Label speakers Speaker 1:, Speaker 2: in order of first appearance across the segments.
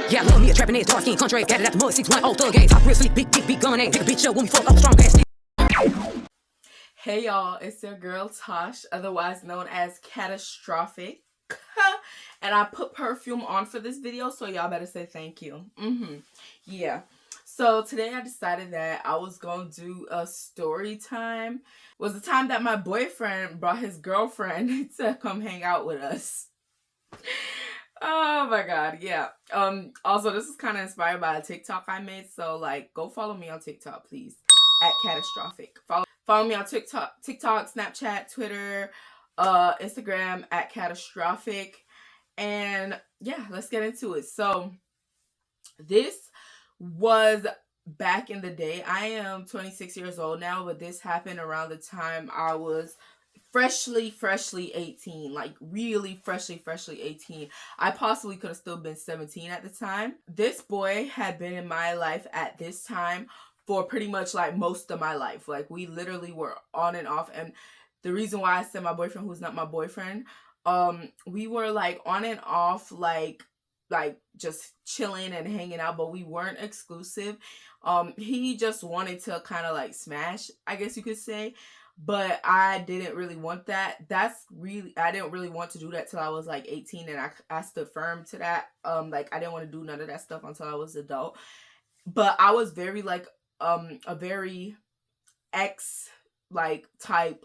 Speaker 1: Yeah, I love me a trapping ass, dark skin, country, got it out the mud, 610 thug ass, top real sleek, big gun ass, take a bitch up when we fuck up strong ass.
Speaker 2: Hey y'all, it's your girl Tosh, otherwise known as Catastrophic. And I put perfume on for this video, so y'all better say thank you. Yeah. So today I decided that I was gonna do a story time. It was the time that my boyfriend brought his girlfriend to come hang out with us. Oh my god, yeah. Also, this is kind of inspired by a TikTok I made, so like go follow me on TikTok, please, at Catastrophic. Follow me on TikTok, Snapchat, Twitter, Instagram at Catastrophic. And yeah, let's get into it. So this was back in the day. I am 26 years old now, but this happened around the time I was freshly 18, like really freshly 18. I possibly could have still been 17 at the time. This boy had been in my life at this time for pretty much like most of my life. Like we literally were on and off. And the reason why I said my boyfriend, who's not my boyfriend, we were like on and off, like just chilling and hanging out, but we weren't exclusive. He just wanted to kind of like smash, I guess you could say, but I didn't really want that. I didn't really want to do that till I was like 18, and I stood firm to that. Like I didn't want to do none of that stuff until I was adult. But I was very like a very ex like type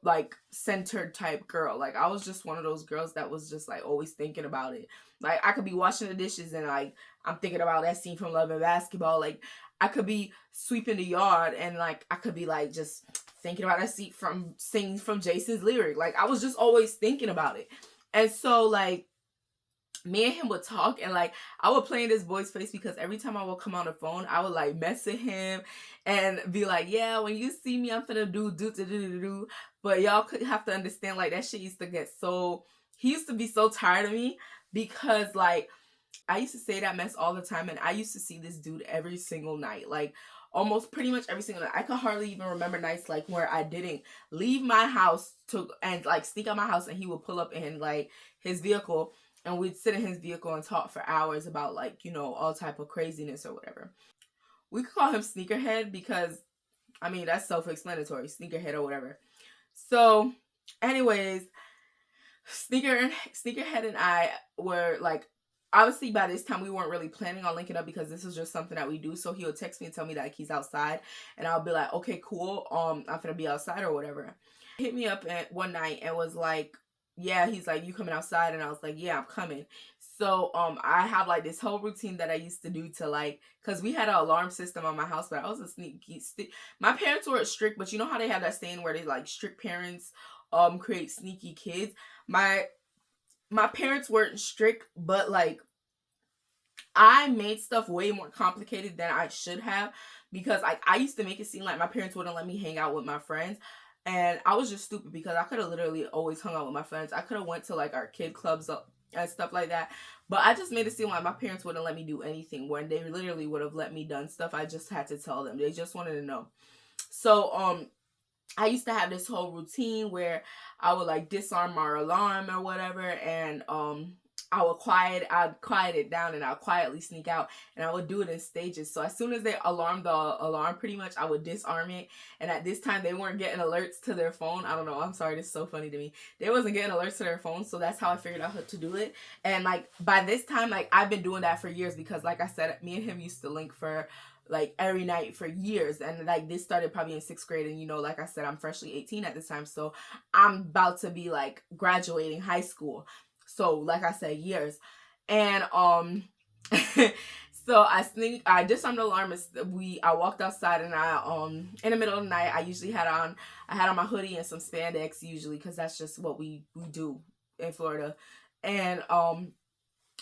Speaker 2: like centered type girl. Like I was just one of those girls that was just like always thinking about it. Like I could be washing the dishes and like I'm thinking about that scene from Love and Basketball. Like I could be sweeping the yard and like I could be like just thinking about that scene from singing from Jason's lyric. Like I was just always thinking about it. And so like me and him would talk, and like I would play in this boy's face because every time I would come on the phone, I would like mess with him and be like, yeah, when you see me, I'm finna do. But y'all could have to understand, like that shit used to get so, he used to be so tired of me because like I used to say that mess all the time, and I used to see this dude every single night, like almost pretty much every single night. I could hardly even remember nights like where I didn't leave my house to and like sneak out my house, and he would pull up in like his vehicle, and we'd sit in his vehicle and talk for hours about like, you know, all type of craziness or whatever. We could call him Sneakerhead because, I mean, that's self-explanatory, Sneakerhead or whatever. So, anyways, Sneakerhead and I were like, obviously by this time we weren't really planning on linking up because this is just something that we do. So he would text me and tell me that like, he's outside, and I'll be like, okay, cool. I'm gonna be outside or whatever. He hit me up at one night and was like, yeah, he's like, you coming outside? And I was like, yeah, I'm coming. So I have like this whole routine that I used to do to like, because we had an alarm system on my house, but I was a sneaky. My parents were strict, but you know how they have that saying where they like strict parents create sneaky kids. My parents weren't strict, but like I made stuff way more complicated than I should have, because like I used to make it seem like my parents wouldn't let me hang out with my friends. And I was just stupid because I could have literally always hung out with my friends. I could have went to like our kid clubs and stuff like that. But I just made it seem like my parents wouldn't let me do anything when they literally would have let me done stuff. I just had to tell them. They just wanted to know. So I used to have this whole routine where I would like disarm our alarm or whatever, and I'd quiet it down, and I'll quietly sneak out, and I would do it in stages. So as soon as they alarmed the alarm, pretty much I would disarm it. And at this time they weren't getting alerts to their phone. I don't know, I'm sorry, this is so funny to me. They wasn't getting alerts to their phone, so that's how I figured out how to do it. And like by this time, like I've been doing that for years, because like I said, me and him used to link for like every night for years. And like this started probably in 6th grade, and you know, like I said, I'm freshly 18 at this time, so I'm about to be like graduating high school. So like I said, years. And so I disarmed the alarm. I walked outside, and I in the middle of the night, I had on my hoodie and some spandex usually, because that's just what we do in Florida. And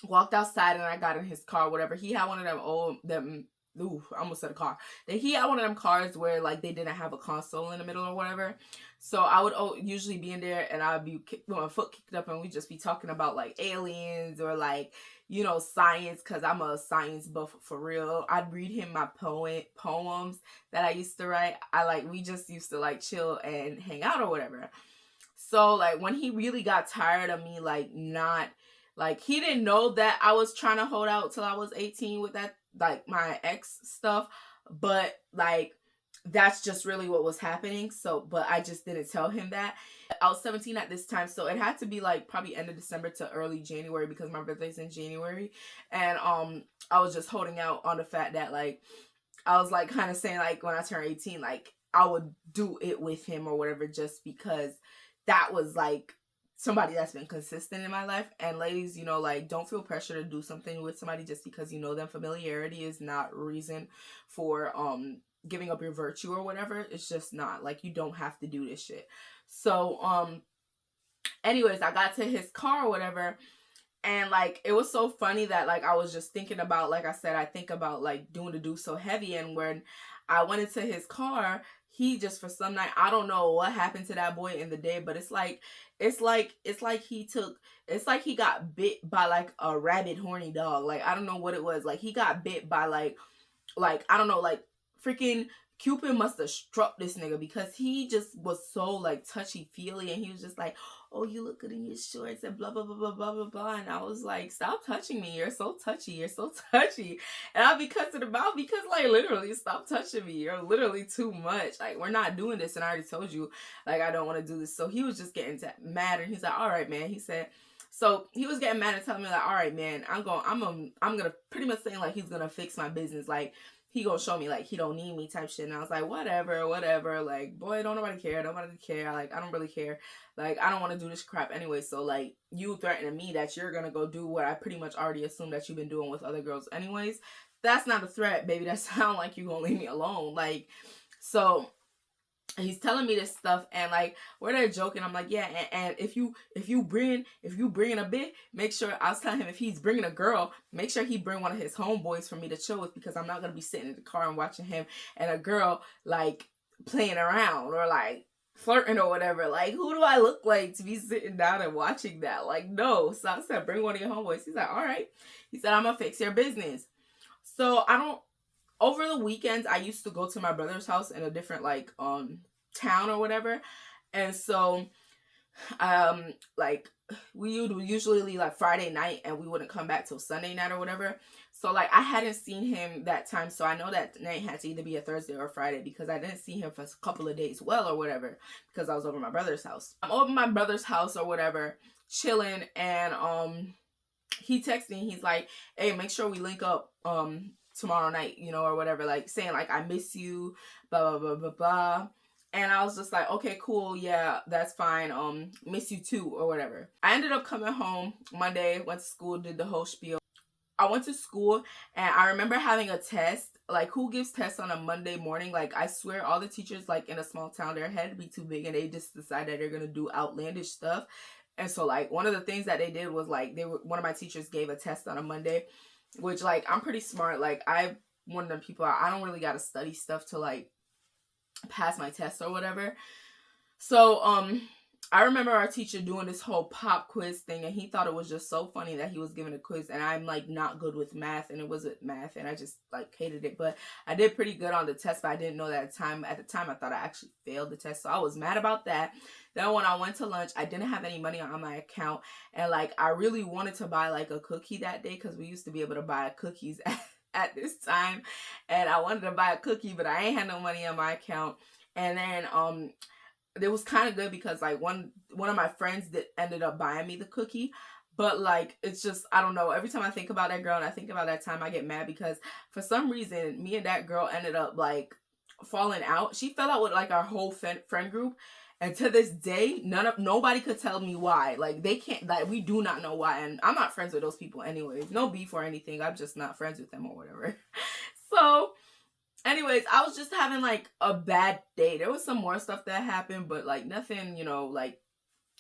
Speaker 2: walked outside, and I got in his car, whatever. He had one of them I almost said a car. He had one of them cars where like they didn't have a console in the middle or whatever. So I would usually be in there, and I'd be with my foot kicked up, and we'd just be talking about like aliens or like, you know, science, because I'm a science buff for real. I'd read him my poems that I used to write. We just used to like chill and hang out or whatever. So like when he really got tired of me like not Like, he didn't know that I was trying to hold out till I was 18 with that, like, my ex stuff. But, like, that's just really what was happening. So, but I just didn't tell him that. I was 17 at this time, so it had to be like probably end of December to early January because my birthday's in January. And I was just holding out on the fact that, like, I was like kind of saying, like, when I turn 18, like, I would do it with him or whatever, just because that was like somebody that's been consistent in my life. And ladies, you know, like, don't feel pressure to do something with somebody just because you know them. Familiarity is not reason for giving up your virtue or whatever. It's just not. Like, you don't have to do this shit. So anyways, I got to his car or whatever, and like, it was so funny that, like, I was just thinking about, like I said, I think about like doing the do so heavy. And when I went into his car, he just, for some night, I don't know what happened to that boy in the day, but it's like he got bit by like a rabid horny dog. Like, I don't know what it was. Like, he got bit by like I don't know, like, freaking Cupid must have struck this nigga, because he just was so like touchy feely, and he was just like, oh, you look good in your shorts and blah blah blah blah blah blah blah. And I was like, stop touching me, you're so touchy, you're so touchy. And I'll be cussing him out because, like, literally, stop touching me, you're literally too much. Like, we're not doing this, and I already told you, like, I don't want to do this. So he was just getting mad, and he's like, all right, man. He said, so he was getting mad and telling me, like, all right, man, I'm gonna pretty much saying like he's gonna fix my business, like he gonna show me like he don't need me type shit. And I was like, whatever, like, boy, don't nobody care, like, I don't really care, like, I don't want to do this crap anyway. So, like, you threatening me that you're gonna go do what I pretty much already assumed that you've been doing with other girls anyways, that's not a threat, baby. That sound like you gonna leave me alone. Like, so he's telling me this stuff, and like, we're there joking. I'm like, yeah, and if you bring a bit, make sure, I was telling him, if he's bringing a girl, make sure he bring one of his homeboys for me to chill with, because I'm not gonna be sitting in the car and watching him and a girl like playing around or like flirting or whatever. Like, who do I look like to be sitting down and watching that? Like, no. So I said, bring one of your homeboys. He's like, all right. He said, I'm gonna fix your business. So over the weekends, I used to go to my brother's house in a different, like, town or whatever. And so, like, we would usually leave, like, Friday night, and we wouldn't come back till Sunday night or whatever. So, like, I hadn't seen him that time. So I know that night had to either be a Thursday or a Friday, because I didn't see him for a couple of days or whatever, because I was over my brother's house. I'm over my brother's house or whatever, chilling, and, he texted me. He's like, hey, make sure we link up, tomorrow night, you know, or whatever, like, saying like, I miss you, blah blah blah blah blah. And I was just like, okay, cool, yeah, that's fine, miss you too, or whatever. I ended up coming home Monday, went to school, did the whole spiel. I went to school, and I remember having a test. Like, who gives tests on a Monday morning? Like, I swear, all the teachers, like, in a small town, their head would be too big, and they just decide that they're gonna do outlandish stuff. And so, like, one of the things that they did was, like, one of my teachers gave a test on a Monday, which, like, I'm pretty smart. Like, I'm one of them people, I don't really gotta study stuff to, like, pass my test or whatever. So, I remember our teacher doing this whole pop quiz thing, and he thought it was just so funny that he was giving a quiz, and I'm, like, not good with math, and it wasn't math, and I just, like, hated it. But I did pretty good on the test, but I didn't know that at the time. At the time, I thought I actually failed the test, so I was mad about that. Then when I went to lunch, I didn't have any money on my account, and, like, I really wanted to buy, like, a cookie that day, because we used to be able to buy cookies at this time, and I wanted to buy a cookie, but I ain't had no money on my account. And then, it was kind of good, because like one of my friends that ended up buying me the cookie. But like, it's just, I don't know, every time I think about that girl and I think about that time, I get mad, because for some reason me and that girl ended up like falling out. She fell out with like our whole friend group, and to this day nobody could tell me why. Like, they can't, like, we do not know why. And I'm not friends with those people anyways, no beef or anything, I'm just not friends with them or whatever. So anyways, I was just having like a bad day. There was some more stuff that happened, but like nothing, you know, like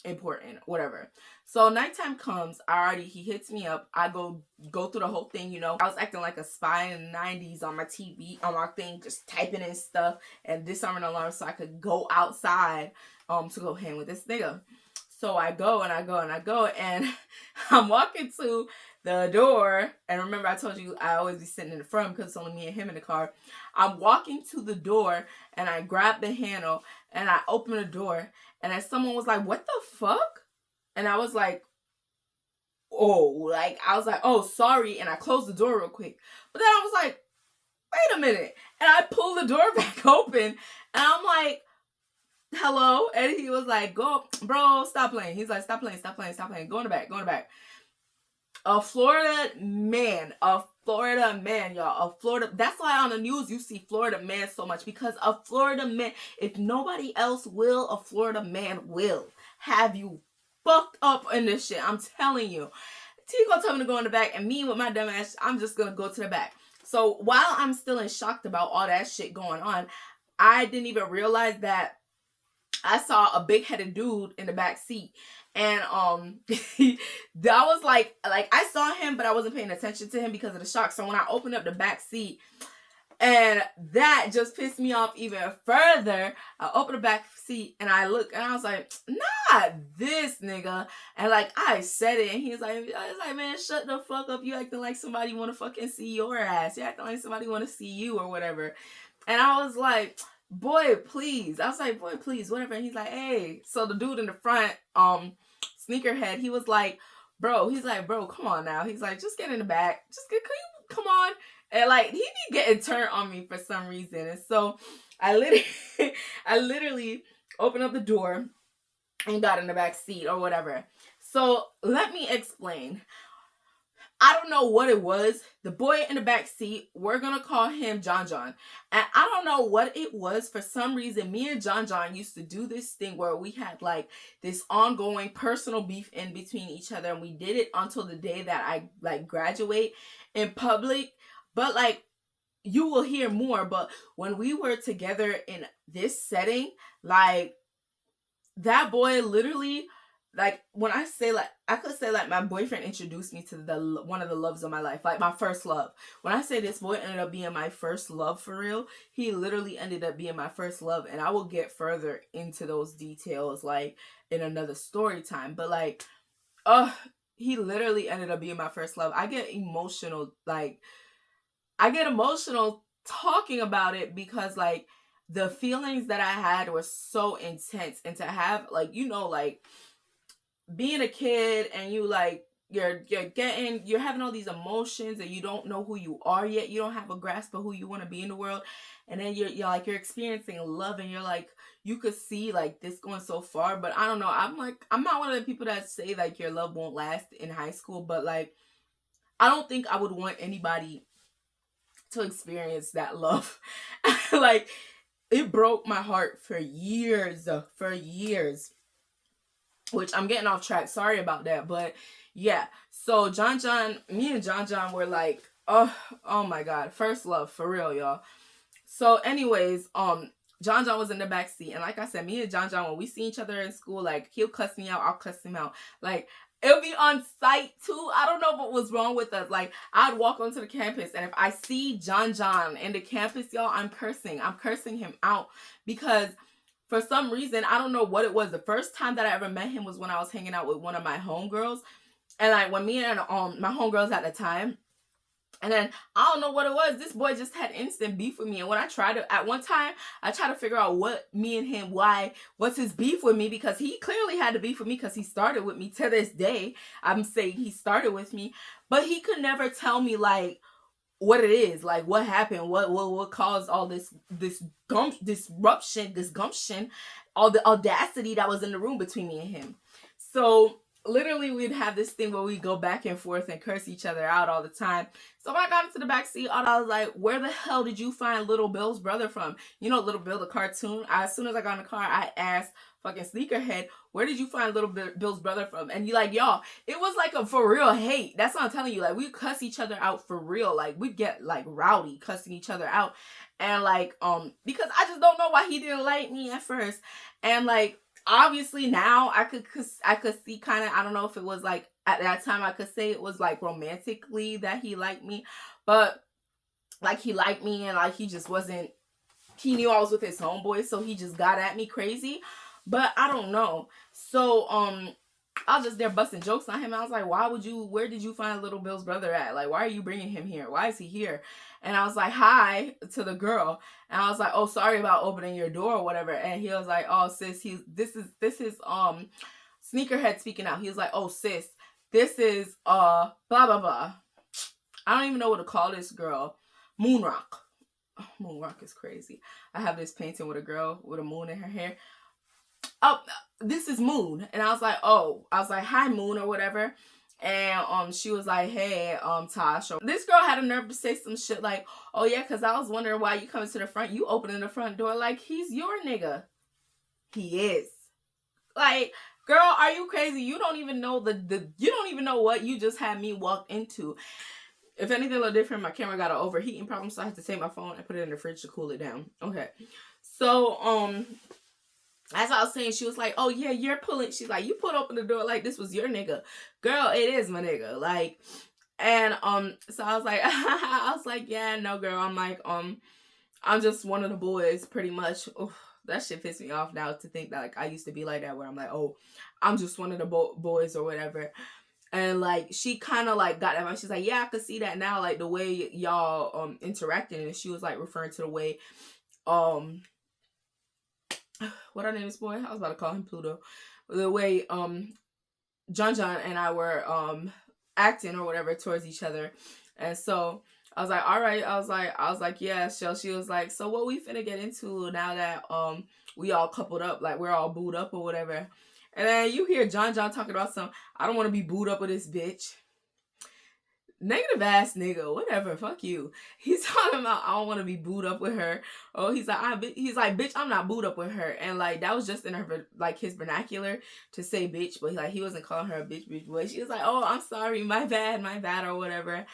Speaker 2: important, whatever. So nighttime comes, he hits me up. I go through the whole thing, you know. I was acting like a spy in the 90s on my TV, on my thing, just typing in stuff and disarming alarm so I could go outside to go hang with this nigga. So I go and I'm walking to the door. And remember, I told you I always be sitting in the front because it's only me and him in the car. I'm walking to the door, and I grab the handle and I open the door, and then someone was like, what the fuck? And I was like, oh, like, I was like, oh, sorry. And I closed the door real quick. But then I was like, wait a minute. And I pulled the door back open. And I'm like, hello? And he was like, go, bro, stop playing. He's like, stop playing. Go in the back. A Florida man, y'all. A Florida. That's why on the news you see Florida man so much, because a Florida man, if nobody else will, a Florida man will have you fucked up in this shit. I'm telling you. T gonna tell me to go in the back, and me with my dumb ass, I'm just gonna go to the back. So while I'm still in shock about all that shit going on, I didn't even realize that I saw a big-headed dude in the back seat. And that was like I saw him, but I wasn't paying attention to him because of the shock. So when I opened up the back seat, and that just pissed me off even further, I opened the back seat and I looked and I was like, not this nigga. And like I said it, and I was like, man, shut the fuck up. You acting like somebody want to fucking see your ass. You acting like somebody want to see you or whatever. And I was like, boy, please. I was like, boy, please, whatever. And he's like, hey. So the dude in the front, sneakerhead, he was like, bro, come on now. He's like, just get in the back. Can you come on? And like, he be getting turned on me for some reason. And so I literally opened up the door and got in the back seat or whatever. So let me explain. I don't know what it was. The boy in the back seat, we're going to call him John. And I don't know what it was. For some reason, me and John used to do this thing where we had like this ongoing personal beef in between each other. And we did it until the day that I like graduate in public. But like, you will hear more. But when we were together in this setting, like, that boy literally, like, when I say, like, I could say, like, my boyfriend introduced me to one of the loves of my life, like, my first love. When I say this boy ended up being my first love for real, he literally ended up being my first love. And I will get further into those details, like, in another story time. But, like, he literally ended up being my first love. I get emotional talking about it because, like, the feelings that I had were so intense. And to have, like, you know, like, being a kid and you like you're having all these emotions and you don't know who you are yet. You don't have a grasp of who you want to be in the world. And then you're experiencing love and you're like, you could see like this going so far. But I don't know. I'm not one of the people that say like your love won't last in high school. But like, I don't think I would want anybody to experience that love. Like, it broke my heart for years. Which I'm getting off track. Sorry about that. But yeah. So me and John were like, oh my God. First love for real, y'all. So anyways, John was in the back seat. And like I said, me and John, when we see each other in school, like, he'll cuss me out. I'll cuss him out. Like, it'll be on sight too. I don't know what was wrong with us. Like, I'd walk onto the campus and if I see John in the campus, y'all, I'm cursing him out because for some reason, I don't know what it was. The first time that I ever met him was when I was hanging out with one of my homegirls. And like, when me and my homegirls at the time, and then I don't know what it was. This boy just had instant beef with me. And when at one time, I tried to figure out what's his beef with me, because he clearly had to beef with me because he started with me. To this day, I'm saying he started with me, but he could never tell me like what it is, like what happened, what caused all this gumption, all the audacity that was in the room between me and him. So literally we'd have this thing where we go back and forth and curse each other out all the time. So when I got into the back seat, I was like, where the hell did you find Little Bill's brother from? You know, Little Bill, the cartoon. As soon as I got in the car, I asked fucking Sneakerhead, where did you find Little Bill's brother from? And you like, y'all, it was like a for real hate. That's what I'm telling you. Like, we cuss each other out for real. Like, we get like rowdy cussing each other out. And like, because I just don't know why he didn't like me at first. And like, obviously now I could see kind of, I don't know if it was like at that time I could say it was like romantically that he liked me, but like he liked me and like he just wasn't, he knew I was with his homeboy, so he just got at me crazy. But I don't know. So I was just there busting jokes on him. I was like, where did you find Little Bill's brother at? Like, why are you bringing him here? Why is he here? And I was like, hi to the girl. And I was like, oh, sorry about opening your door or whatever. And he was like, oh, sis, this is Sneakerhead speaking out. He was like, oh, sis, This is blah blah blah. I don't even know what to call this girl. Moonrock. Oh, Moonrock is crazy. I have this painting with a girl with a moon in her hair. Oh, this is Moon. And I was like, hi Moon or whatever. And she was like, hey, Tosh. This girl had a nerve to say some shit like, oh yeah, because I was wondering why you coming to the front. You opening the front door like he's your nigga. He is. Like, girl, are you crazy? You don't even know you don't even know what you just had me walk into. If anything a little different, my camera got an overheating problem, so I had to take my phone and put it in the fridge to cool it down. Okay. So, as I was saying, she was like, oh yeah, you're pulling. She's like, you pulled open the door like this was your nigga. Girl, it is my nigga. Like, and, so I was like, yeah, no girl. I'm like, I'm just one of the boys pretty much. Oof, that shit pissed me off now to think that like I used to be like that where I'm like, oh, I'm just one of the boys or whatever. And like she kind of like got that. She's like, yeah, I could see that now, like the way y'all interacting. And she was like referring to the way what our name is, boy? I was about to call him Pluto. The way John and I were acting or whatever towards each other. And so I was like, all right. I was like, yeah. So she was like, so what we finna get into now that we all coupled up, like we're all booed up or whatever. And then you hear John talking about some, I don't want to be booed up with this bitch. Negative ass nigga, whatever, fuck you. He's talking about I don't want to be booed up with her. Oh, he's like, bitch, I'm not booed up with her. And like that was just in her like his vernacular to say bitch, but like he wasn't calling her a bitch. But she was like, oh, I'm sorry, my bad, or whatever.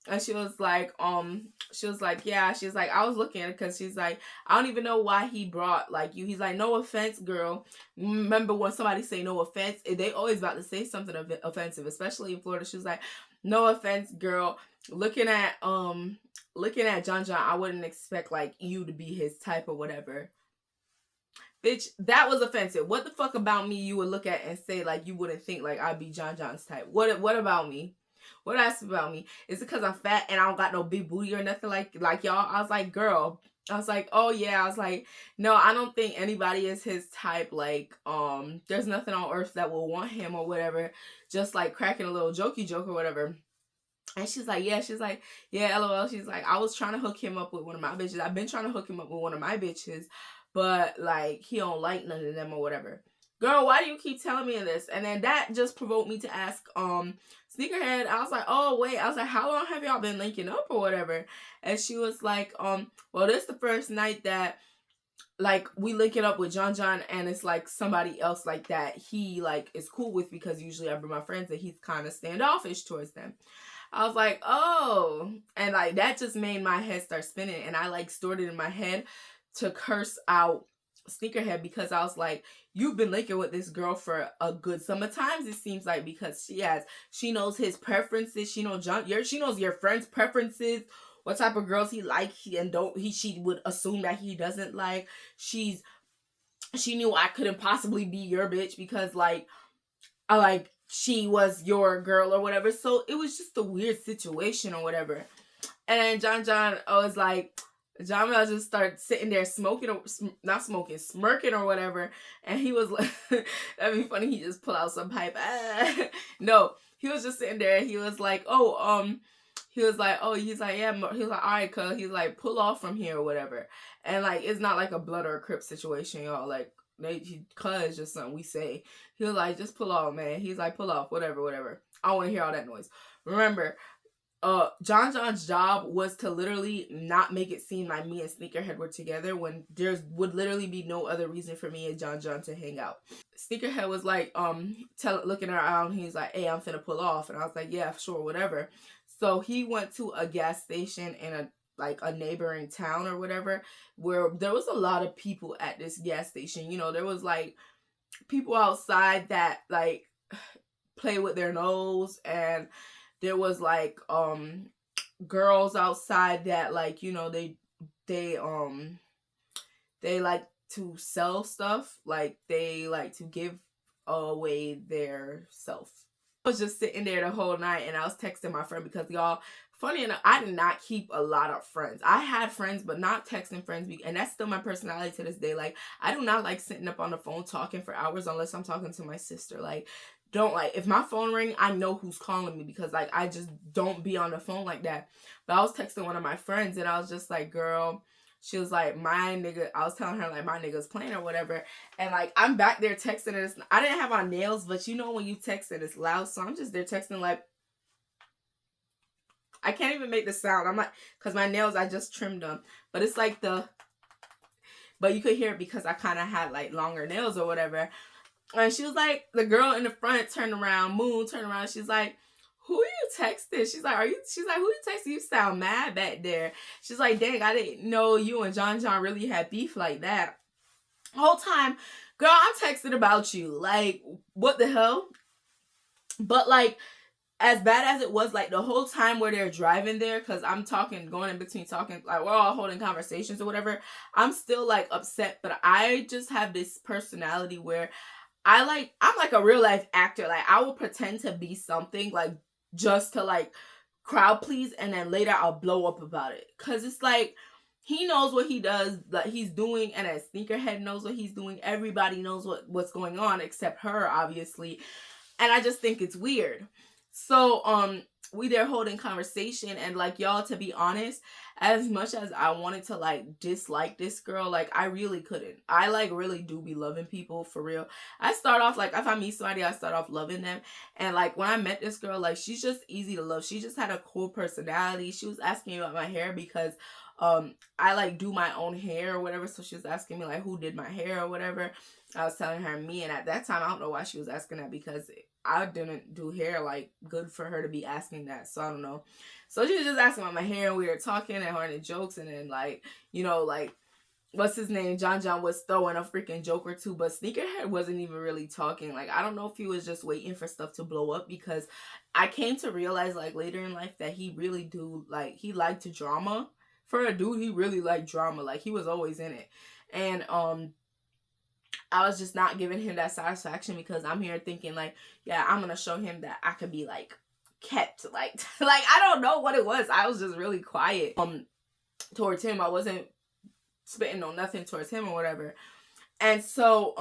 Speaker 2: And she was like, yeah, she's like, I was looking because she's like, I don't even know why he brought like you. He's like, no offense, girl. Remember when somebody say no offense, they always about to say something offensive, especially in Florida. She was like, no offense, girl. Looking at John, I wouldn't expect like you to be his type or whatever. Bitch, that was offensive. What the fuck about me you would look at and say like you wouldn't think like I'd be John's type? What about me? What else about me? Is it because I'm fat and I don't got no big booty or nothing like y'all? I was like, girl. I was like, oh yeah. I was like, no, I don't think anybody is his type. Like, there's nothing on earth that will want him or whatever. Just like cracking a little jokey joke or whatever. And she's like, yeah, LOL. She's like, I was trying to hook him up with one of my bitches. I've been trying to hook him up with one of my bitches, but like he don't like none of them or whatever. Girl, why do you keep telling me this? And then that just provoked me to ask Sneakerhead. I was like, oh wait. I was like, how long have y'all been linking up or whatever? And she was like, well, this is the first night that like we link it up with John and it's like somebody else like that he like is cool with, because usually I bring my friends and he's kind of standoffish towards them. I was like, oh, and like that just made my head start spinning, and I like stored it in my head to curse out Sneakerhead, because I was like, you've been linking with this girl for a good summer times, it seems like, because she knows his preferences, she knows she knows your friend's preferences, what type of girls he like, she would assume that he doesn't like. She knew I couldn't possibly be your bitch because like she was your girl or whatever. So it was just a weird situation or whatever. And then John was like, John Mel just started sitting there smirking or whatever. And he was like, that'd be funny. He just pull out some pipe. No, he was just sitting there. He was like, he's like, yeah. He was like, all right, cuz. He's like, pull off from here or whatever. And like, it's not like a blood or a crip situation, y'all. Like, cuz just something we say. He was like, just pull off, man. He's like, pull off, whatever. I don't want to hear all that noise. Remember, John's job was to literally not make it seem like me and Sneakerhead were together when there would literally be no other reason for me and John to hang out. Sneakerhead was like, looking around, he's like, hey, I'm finna pull off. And I was like, yeah, sure, whatever. So he went to a gas station in a neighboring town or whatever, where there was a lot of people at this gas station. You know, there was like people outside that like play with their nose, and there was like girls outside that like, you know, they like to sell stuff, like they like to give away their self. I was just sitting there the whole night, and I was texting my friend because, y'all, funny enough, I did not keep a lot of friends. I had friends, but not texting friends, and that's still my personality to this day. Like, I do not like sitting up on the phone talking for hours unless I'm talking to my sister. Like, don't like, if my phone ring, I know who's calling me because like I just don't be on the phone like that. But I was texting one of my friends and I was just like, girl, she was like, my nigga, I was telling her like my nigga's playing or whatever. And like I'm back there texting and I didn't have on nails, but you know when you text and it's loud, so I'm just there texting like, I can't even make the sound. I'm like, because my nails, I just trimmed them. But it's like but you could hear it because I kind of had like longer nails or whatever. And she was like, the girl in the front turned around, Moon turned around. She's like, who are you texting? She's like, who you texting? You sound mad back there. She's like, dang, I didn't know you and John really had beef like that. The whole time, girl, I'm texting about you. Like, what the hell? But like, as bad as it was, like the whole time where they're driving there, because I'm going in between talking, like we're all holding conversations or whatever, I'm still like upset. But I just have this personality where I'm like a real life actor. Like I will pretend to be something like just to like crowd please, and then later I'll blow up about it. Cause it's like he knows what he does, like he's doing, and a sneakerhead knows what he's doing. Everybody knows what's going on except her, obviously. And I just think it's weird. So we there holding conversation, and like, y'all, to be honest, as much as I wanted to like dislike this girl, like I really couldn't. I like really do be loving people for real. I start off like, if I meet somebody, I start off loving them. And like when I met this girl, like she's just easy to love. She just had a cool personality. She was asking me about my hair because I like do my own hair or whatever. So she was asking me like who did my hair or whatever. I was telling her me, and at that time I don't know why she was asking that, because I didn't do hair like good for her to be asking that. So I don't know. So she was just asking about my hair, and we were talking and having jokes, and then like, you know, like what's his name, John was throwing a freaking joke or two, but Sneakerhead wasn't even really talking. Like I don't know if he was just waiting for stuff to blow up, because I came to realize like later in life that he really do like, he liked drama. For a dude, he really liked drama. Like he was always in it. And I was just not giving him that satisfaction, because I'm here thinking like, yeah, I'm gonna show him that I could be like kept like like I don't know what it was. I was just really quiet towards him. I wasn't spitting on nothing towards him or whatever. And so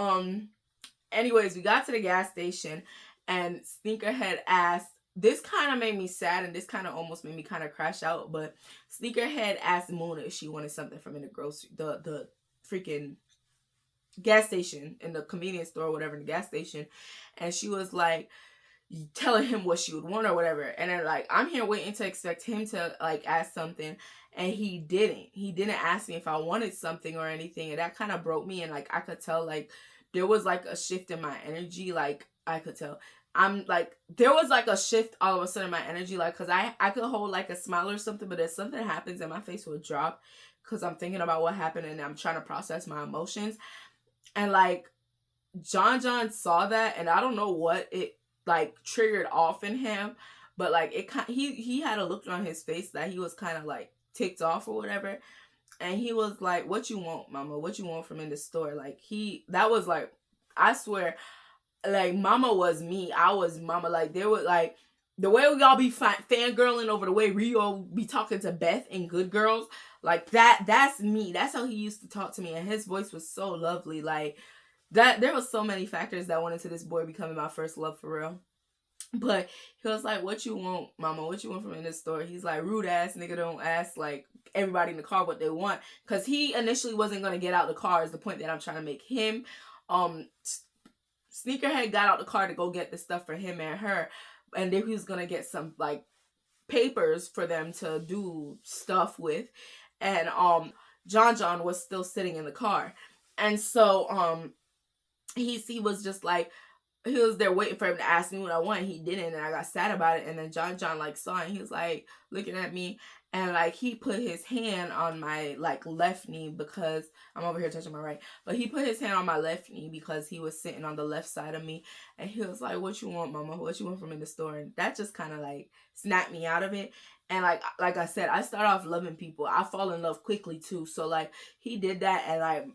Speaker 2: anyways, we got to the gas station, and Sneakerhead asked, this kind of made me sad, and this kind of almost made me kind of crash out, but Sneakerhead asked Mona if she wanted something from in the grocery, the freaking gas station, in the convenience store or whatever, in the gas station. And she was like telling him what she would want or whatever. And then like, I'm here waiting to expect him to like ask something, and he didn't ask me if I wanted something or anything. And that kind of broke me. And like, I could tell like there was like a shift in my energy. Like I could tell I'm like, there was like a shift all of a sudden in my energy, like, because I could hold like a smile or something, but if something happens and my face will drop because I'm thinking about what happened and I'm trying to process my emotions. And like John saw that, and I don't know what it like triggered off in him, but like he had a look on his face that he was kind of like ticked off or whatever. And he was like, what you want, mama? What you want from in the store? Like that was like, I swear, like mama was me, I was mama. Like there was like the way we all be fangirling over the way we all be talking to Beth and Good Girls, like that's me. That's how he used to talk to me, and his voice was so lovely. Like that, there was so many factors that went into this boy becoming my first love for real. But he was like, what you want, mama? What you want from in this store? He's like, rude ass nigga don't ask like everybody in the car what they want, because he initially wasn't going to get out the car, is the point that I'm trying to make. Him Sneakerhead got out the car to go get the stuff for him and her, and then he was gonna get some like papers for them to do stuff with, and John was still sitting in the car. And so he was just like, he was there waiting for him to ask me what I want. He didn't, and I got sad about it. And then John like saw it, and he was like looking at me, and like he put his hand on my like left knee, because I'm over here touching my right, but he put his hand on my left knee because he was sitting on the left side of me. And he was like, what you want, mama? What you want from in the store? And that just kind of like snapped me out of it. And like I said, I start off loving people. I fall in love quickly too. So like he did that, and like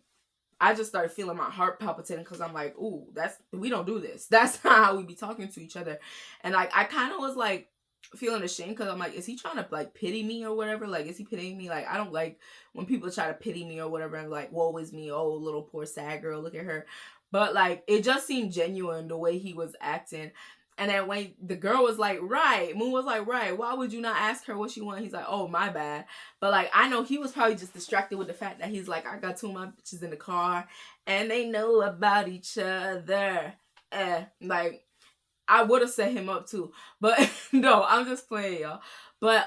Speaker 2: I just started feeling my heart palpitating, because I'm like, ooh, we don't do this. That's not how we be talking to each other. And like I kind of was like feeling ashamed, because I'm like, is he trying to like pity me or whatever? Like, is he pitying me? Like, I don't like when people try to pity me or whatever, and like, woe is me, oh little poor sad girl, look at her. But like it just seemed genuine the way he was acting. And then when the girl was like, right, Moon was like, right, why would you not ask her what she wanted? He's like, oh, my bad. But like, I know he was probably just distracted with the fact that he's like, I got two of my bitches in the car and they know about each other. Like, I would have set him up too. But no, I'm just playing, y'all. But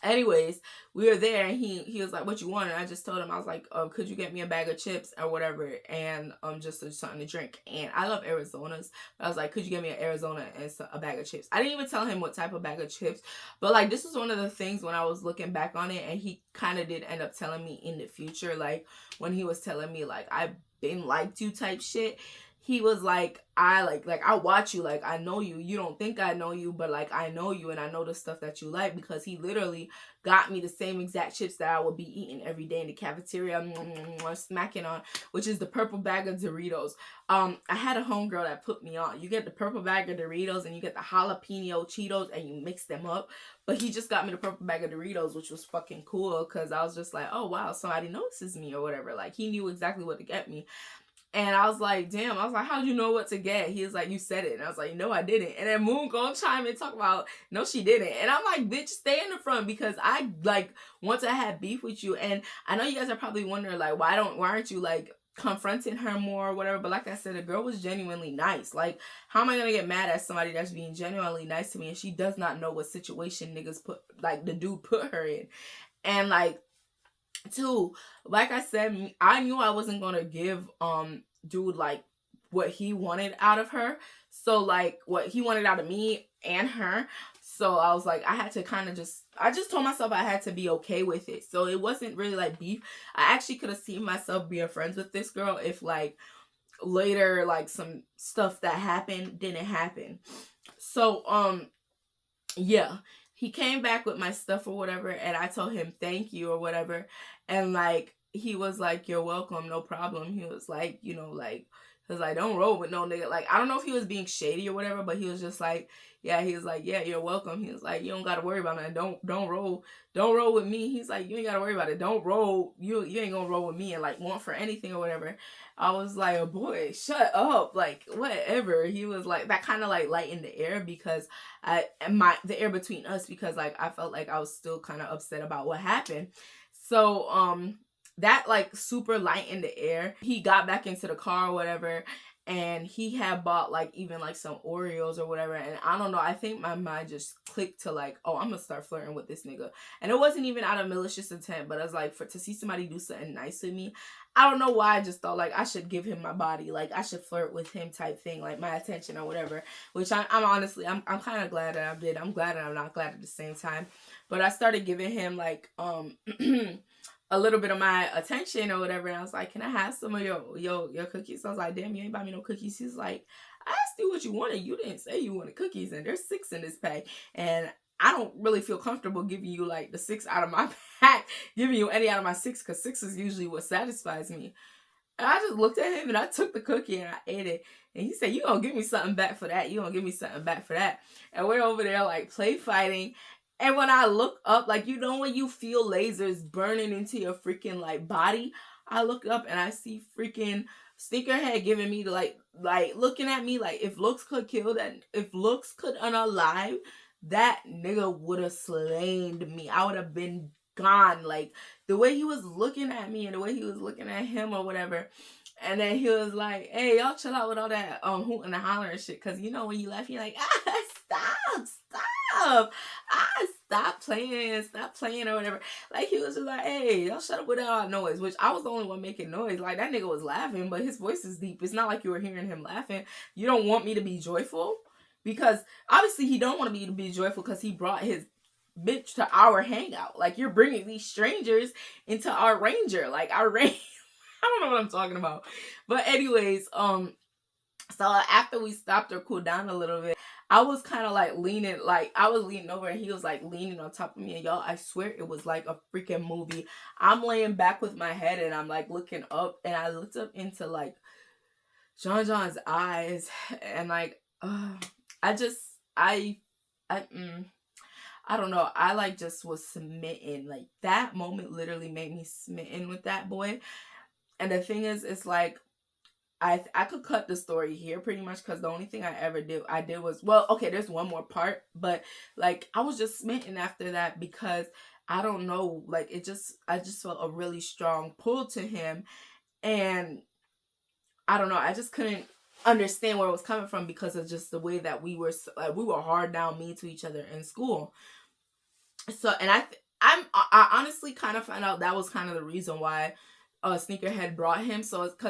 Speaker 2: anyways, we were there and he was like, what you want? And I just told him, I was like, could you get me a bag of chips or whatever, and just something to drink. And I love Arizona's. I was like, could you get me an Arizona and a bag of chips? I didn't even tell him what type of bag of chips, but like this is one of the things when I was looking back on it, and he kind of did end up telling me in the future, like when he was telling me like I've been liked you type shit. He was like, I watch you, like I know you. You don't think I know you, but like I know you, and I know the stuff that you like, because he literally got me the same exact chips that I would be eating every day in the cafeteria, smacking on, which is the purple bag of Doritos. I had a homegirl that put me on. You get the purple bag of Doritos and you get the jalapeno Cheetos and you mix them up. But he just got me the purple bag of Doritos, which was fucking cool, because I was just like, oh wow, somebody notices me or whatever. Like he knew exactly what to get me. And I was like, damn, I was like, how'd you know what to get? He was like, you said it. And I was like, no, I didn't. And then Moon gonna chime in, talk about, no, she didn't. And I'm like, bitch, stay in the front, because I like want to have beef with you. And I know you guys are probably wondering, like, why aren't you like confronting her more or whatever? But like I said, the girl was genuinely nice. Like, how am I gonna get mad at somebody that's being genuinely nice to me and she does not know what situation niggas put, like the dude put her in? And like, too, like I said, I knew I wasn't gonna give dude like what he wanted out of her. So like what he wanted out of me and her. So I was like, I had to kind of I just told myself I had to be okay with it. So it wasn't really like beef. I actually could have seen myself being friends with this girl if like later like some stuff that happened didn't happen. So yeah, he came back with my stuff or whatever, and I told him thank you or whatever, and like he was like, you're welcome, no problem. He was like, you know, like he was like, don't roll with no nigga. Like I don't know if he was being shady or whatever, but he was just like, yeah, he was like, yeah, you're welcome. He was like, you don't gotta worry about it. Don't roll with me. He's like, you ain't gotta worry about it. Don't roll. You ain't gonna roll with me and like want for anything or whatever. I was like, oh boy, shut up, like whatever. He was like, that kind of like lightened the air, because the air between us, because like I felt like I was still kind of upset about what happened. So that like super light in the air. He got back into the car or whatever, and he had bought like even like some Oreos or whatever, and I don't know, I think my mind just clicked to like, oh, I'm gonna start flirting with this nigga. And it wasn't even out of malicious intent, but I was like, to see somebody do something nice to me, I don't know why, I just thought like I should give him my body, like I should flirt with him type thing, like my attention or whatever. Which I'm honestly, I'm kind of glad that I did. I'm glad and I'm not glad at the same time. But I started giving him like a little bit of my attention or whatever, and I was like, can I have some of your cookies? So I was like, damn, you ain't buy me no cookies. He's like, I asked you what you wanted. You didn't say you wanted cookies, and there's 6 in this pack, and I don't really feel comfortable giving you like the 6 out of my pack, giving you any out of my 6, because 6 is usually what satisfies me. And I just looked at him and I took the cookie and I ate it. And he said, you gonna give me something back for that. You gonna give me something back for that. And we're over there like play fighting. And when I look up, like, you know when you feel lasers burning into your freaking like body, I look up and I see freaking Sneakerhead giving me like looking at me like, if looks could kill that, if looks could unalive, that nigga would have slain me. I would have been gone. Like the way he was looking at me and the way he was looking at him or whatever. And then he was like, hey, y'all chill out with all that hooting and hollering and shit. Cause you know when you laugh, you're like, stop. Stop playing or whatever. Like he was just like, hey, y'all shut up with all that noise. Which I was the only one making noise. Like that nigga was laughing, but his voice is deep. It's not like you were hearing him laughing. You don't want me to be joyful, because obviously he don't want me to be joyful because he brought his bitch to our hangout. Like you're bringing these strangers into our Ranger. Like our Ranger. I don't know what I'm talking about. But anyways, so after we stopped or cooled down a little bit, I was kind of like leaning, like I was leaning over and he was like leaning on top of me. And y'all, I swear it was like a freaking movie. I'm laying back with my head and I'm like looking up, and I looked up into like John's eyes, and like I don't know. I like just was smitten. Like that moment literally made me smitten with that boy. And the thing is, it's like I could cut the story here pretty much, because the only thing I did was, well, okay, there's one more part, but like I was just smitten after that, because I don't know, like I just felt a really strong pull to him, and I don't know, I just couldn't understand where it was coming from, because of just the way that we were hard down mean to each other in school. So, and I honestly kind of found out that was kind of the reason why Sneakerhead brought him. So it's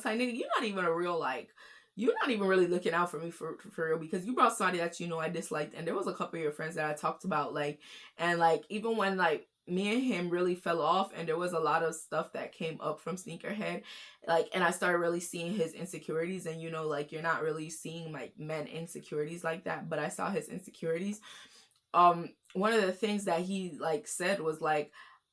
Speaker 2: like, nigga, you're not even a real, like, you're not even really looking out for me for real, because you brought somebody that I disliked, and there was a couple of your friends that I talked about, like, and like even when like me and him really fell off, and there was a lot of stuff that came up from Sneakerhead, like, and I started really seeing his insecurities, and like, you're not really seeing like men insecurities like that, but I saw his insecurities. One of the things that he like said was like,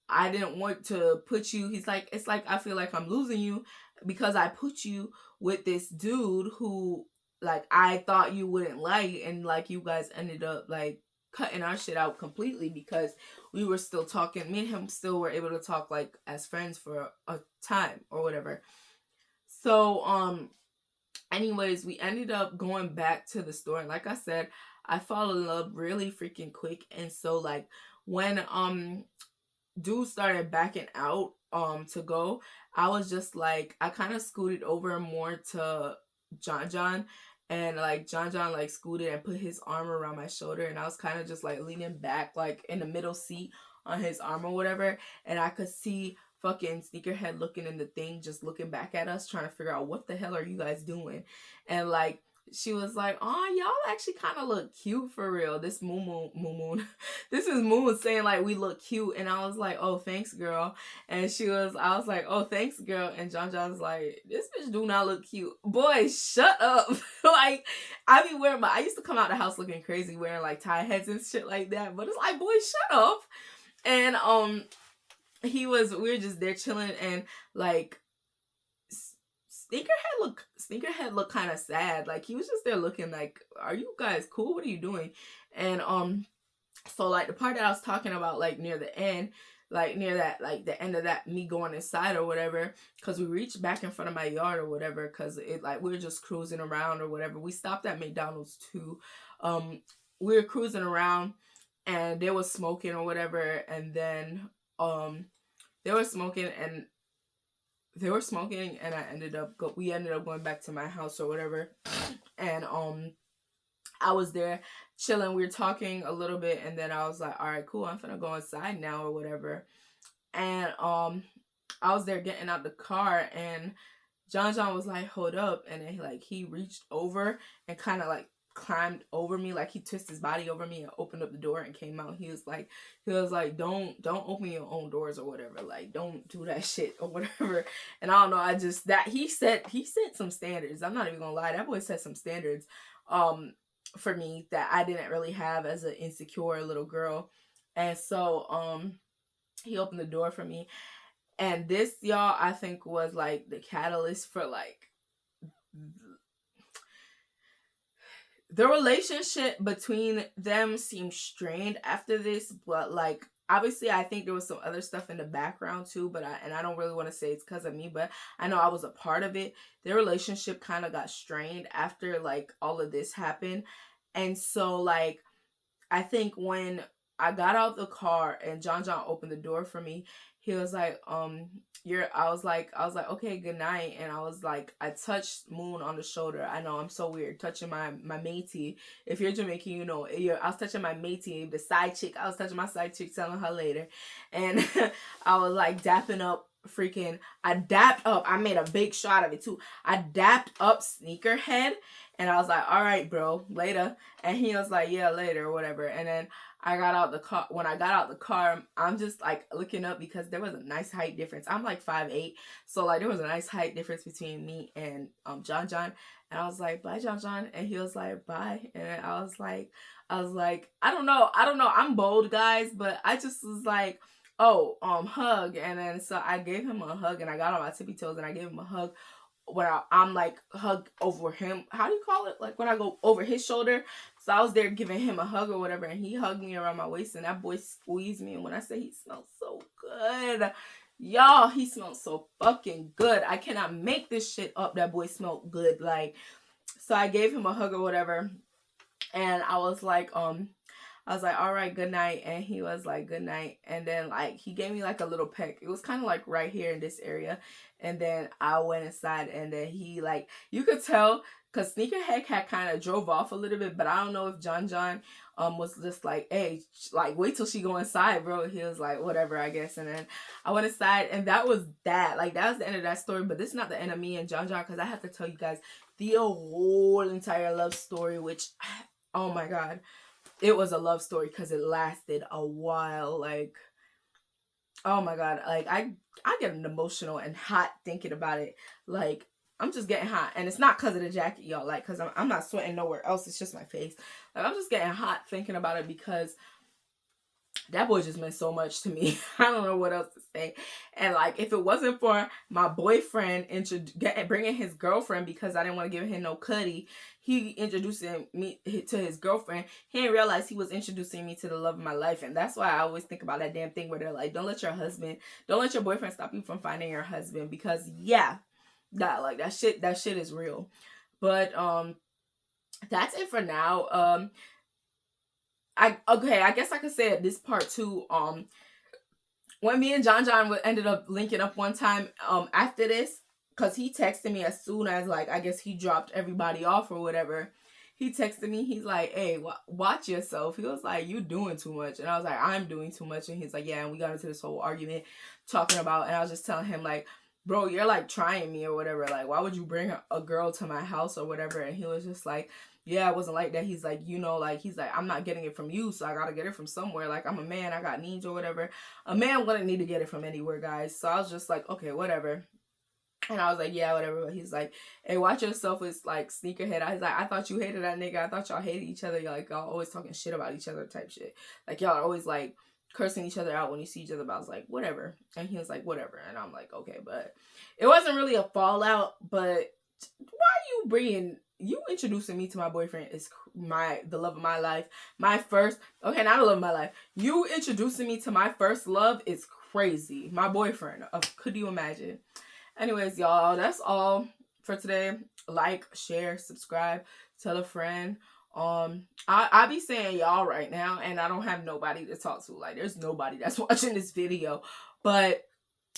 Speaker 2: I didn't want to put you, he's like, it's like I feel like I'm losing you, because I put you with this dude who like I thought you wouldn't like, and like you guys ended up like cutting our shit out completely, because we were still talking, me and him still were able to talk like as friends for a time or whatever. So anyways, we ended up going back to the store, and like I said, I fall in love really freaking quick. And so like when dude started backing out to go, I was just like, I kind of scooted over more to John, and like John like scooted and put his arm around my shoulder, and I was kind of just like leaning back like in the middle seat on his arm or whatever, and I could see fucking Sneakerhead looking in the thing, just looking back at us, trying to figure out what the hell are you guys doing. And like she was like, "Oh, y'all actually kind of look cute for real." This Moon, this is Moon saying like we look cute, and I was like, "Oh, thanks, girl." And I was like, "Oh, thanks, girl." And John was like, "This bitch do not look cute, boy. Shut up." Like I be wearing I used to come out the house looking crazy, wearing like tie heads and shit like that. But it's like, boy, shut up. And we were just there chilling, and like Sneakerhead looked kind of sad. Like he was just there looking like, "Are you guys cool? What are you doing?" And so like the part that I was talking about, like near the end, like near that, like the end of that, me going inside or whatever, because we reached back in front of my yard or whatever, because it like we were just cruising around or whatever. We stopped at McDonald's too. We were cruising around, and they was smoking or whatever, and then they were smoking, and we ended up going back to my house or whatever, and I was there chilling, we were talking a little bit, and then I was like, all right, cool, I'm finna go inside now or whatever. And I was there getting out the car, and John was like, hold up, and then he reached over and kind of like climbed over me, like he twisted his body over me and opened up the door and came out. He was like don't open your own doors or whatever, like don't do that shit or whatever. And I don't know, I just, that he set some standards. I'm not even gonna lie, that boy set some standards for me that I didn't really have as an insecure little girl. And so he opened the door for me, and this, y'all, I think was like the catalyst for like the relationship between them seemed strained after this. But like obviously I think there was some other stuff in the background too, but I don't really want to say it's because of me, but I know I was a part of it. Their relationship kind of got strained after like all of this happened. And so like I think when I got out the car and John opened the door for me, he was like, I was like, okay, good night. And I was like, I touched Moon on the shoulder. I know I'm so weird touching my matey. If you're Jamaican, you know, I was touching my matey, the side chick. I was touching my side chick, telling her later. And I was like dapping up I dapped up. I made a big shot of it too. I dapped up Sneakerhead, and I was like, all right, bro, later. And he was like, yeah, later, or whatever. And then I got out the car. When I got out the car, I'm just like looking up because there was a nice height difference. I'm like 5'8", so like there was a nice height difference between me and John. And I was like, bye, John. And he was like, bye. And I was like, I don't know. I'm bold, guys, but I just was like, oh, hug. And then so I gave him a hug, and I got on my tippy toes and I gave him a hug. When I'm like hug over him, how do you call it? Like when I go over his shoulder. So I was there giving him a hug or whatever, and he hugged me around my waist, and that boy squeezed me. And when I say he smelled so good, Y'all, he smelled so fucking good. I cannot make this shit up. That boy smelled good. Like, so I gave him a hug or whatever. And I was like, all right, good night. And he was like, good night. And then like he gave me like a little peck. It was kind of like right here in this area. And then I went inside, and then he like, you could tell because Sneakerhead had kind of drove off a little bit, but I don't know if John was just like, hey, like wait till she go inside, bro. He was like, whatever, I guess. And then I went inside, and that was that. Like that was the end of that story. But this is not the end of me and John, because I have to tell you guys the whole entire love story, which, oh my god, it was a love story because it lasted a while. Like, oh my god, like I get emotional and hot thinking about it. Like, I'm just getting hot, and it's not because of the jacket, y'all. Like, because I'm not sweating nowhere else. It's just my face. Like, I'm just getting hot thinking about it because that boy just meant so much to me. I don't know what else to say. And like, if it wasn't for my boyfriend bringing his girlfriend, because I didn't want to give him no cutty, he introducing me to his girlfriend. He didn't realize he was introducing me to the love of my life. And that's why I always think about that damn thing where they're like, don't let your boyfriend stop you from finding your husband. Because yeah, that shit is real. But that's it for now. I guess I could say at this part too, when me and John ended up linking up one time after this, because he texted me as soon as, like, I guess he dropped everybody off or whatever. He texted me, he's like, hey, watch yourself. He was like, you doing too much. And I was like, I'm doing too much. And he's like, yeah. And we got into this whole argument talking about, and I was just telling him like, bro, you're like trying me or whatever. Like, why would you bring a girl to my house or whatever? And he was just like, yeah, it wasn't like that. He's like, you know, like, he's like, I'm not getting it from you, so I gotta get it from somewhere. Like, I'm a man, I got needs or whatever. A man wouldn't need to get it from anywhere, guys. So I was just like, okay, whatever. And I was like, yeah, whatever. But he's like, hey, watch yourself. It's like Sneakerhead. I was like, I thought you hated that nigga. I thought y'all hated each other. Y'all always talking shit about each other type shit. Like, y'all are always like cursing each other out when you see each other. But I was like, whatever. And he was like, whatever. And I'm like, okay. But it wasn't really a fallout. But why you introducing me to my boyfriend is the love of my life. My first, okay, not the love of my life. You introducing me to my first love is crazy. My boyfriend. Could you imagine? Anyways, y'all, that's all for today. Like, share, subscribe, tell a friend. I be saying y'all right now, and I don't have nobody to talk to. Like, there's nobody that's watching this video. But,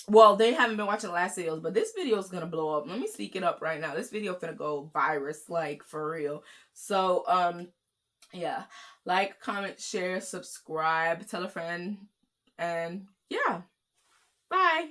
Speaker 2: well, they haven't been watching the last videos, but this video is gonna blow up. Let me speak it up right now. This video finna go virus, like, for real. So, yeah. Like, comment, share, subscribe, tell a friend, and yeah. Bye.